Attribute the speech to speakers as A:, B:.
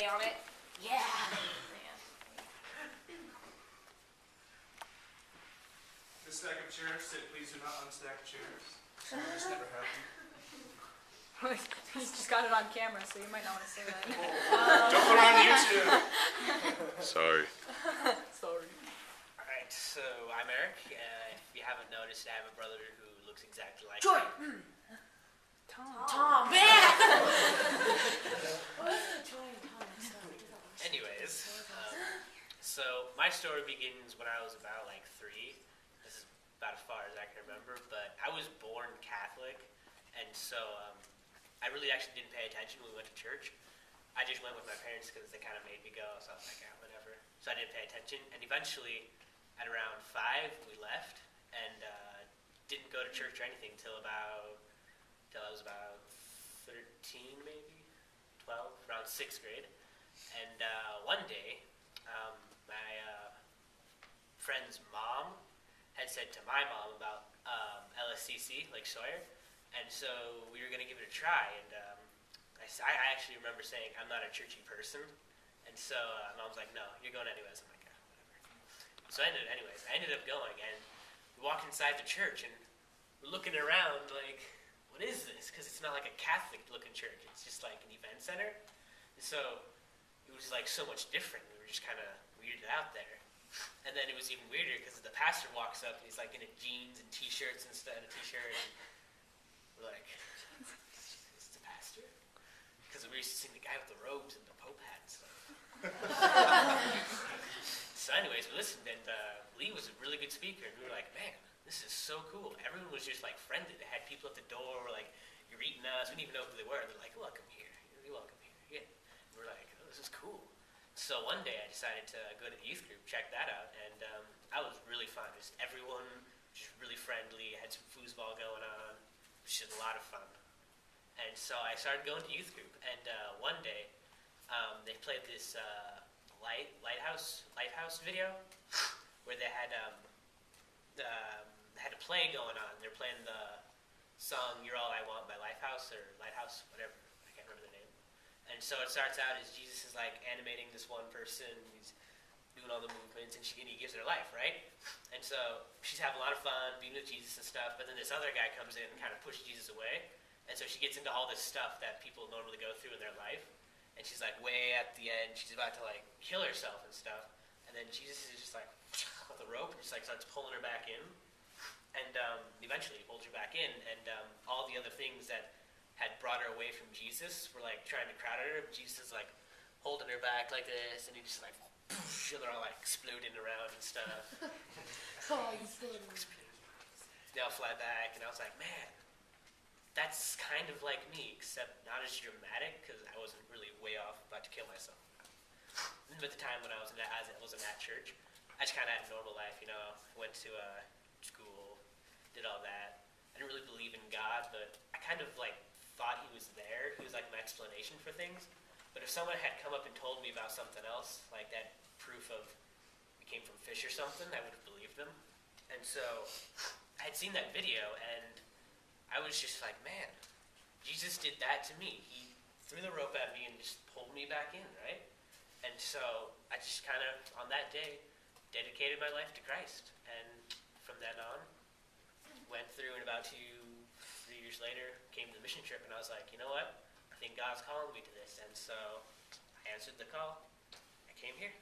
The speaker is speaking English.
A: stay on it. Yeah.
B: The stack of chairs said, please do not unstack chairs. So this never happened.
C: He's just got it on camera, so you might not want to say that.
B: Don't put it on YouTube.
D: Sorry.
C: Sorry.
E: Alright, so I'm Eric. If you haven't noticed, I have a brother who looks exactly like
A: Jordan.
E: me.
A: Tom. Man.
E: Anyways, so my story begins when I was about like 3. This is about as far as I can remember, but I was born Catholic, and so I really actually didn't pay attention when we went to church. I just went with my parents because they kind of made me go, so I was like, yeah, whatever. So I didn't pay attention, and eventually, at around 5, we left, and didn't go to church or anything till I was about 13, maybe 12, around 6th grade. And one day, my friend's mom had said to my mom about LSCC, Lake Sawyer, and so we were going to give it a try. And I actually remember saying, I'm not a churchy person. And so mom's like, no, you're going anyways. I'm like, yeah, whatever. So I ended up going, and we walked inside the church, and we're looking around like, what is this? Because it's not like a Catholic-looking church. It's just like an event center. And so it was like so much different. We were just kind of weirded out there. And then it was even weirder because the pastor walks up, and he's like in a jeans and T-shirts instead of a T-shirt. And we're like, is the pastor? Because we used to see the guy with the robes and the Pope hat and stuff. So anyways, we listened, and Lee was a really good speaker, and we were like, man, this is so cool. Everyone was just like friendly. They had people at the door, like, you're eating us. We didn't even know who they were. They're like, welcome here. You're welcome here. Yeah. And we're like, oh, this is cool. So one day I decided to go to the youth group, check that out, and I was really fun. Just everyone just really friendly, had some foosball going on. It was just a lot of fun. And so I started going to youth group, and one day they played this lighthouse video where they had a play going on. They're playing the song "You're All I Want" by Lighthouse, whatever. I can't remember the name. And so it starts out as Jesus is like animating this one person. He's doing all the movements, and he gives her life, right? And so she's having a lot of fun being with Jesus and stuff. But then this other guy comes in and kind of pushes Jesus away. And so she gets into all this stuff that people normally go through in their life. And she's like way at the end. She's about to like kill herself and stuff. And then Jesus is just like with a rope and just like starts pulling her back in. And eventually he pulls her back in. And all the other things that had brought her away from Jesus were like trying to crowd her. Jesus is like holding her back like this. And he just like, poof, they're all like exploding around and stuff. They all fly back. And I was like, man, that's kind of like me, except not as dramatic, because I wasn't really way off about to kill myself. But the time when I was in that church, I just kind of had a normal life, you know. Went to school, did all that. I didn't really believe in God, but I kind of like thought he was there. He was like my explanation for things. But if someone had come up and told me about something else, like that proof of we came from fish or something, I would have believed them. And so I had seen that video, and I was just like, man, Jesus did that to me. He threw the rope at me and just pulled me back in, right? And so I just kind of, on that day, dedicated my life to Christ. And from then on, went through, and about 3 years later, came to the mission trip, and I was like, you know what? I think God's calling me to this. And so I answered the call. I came here.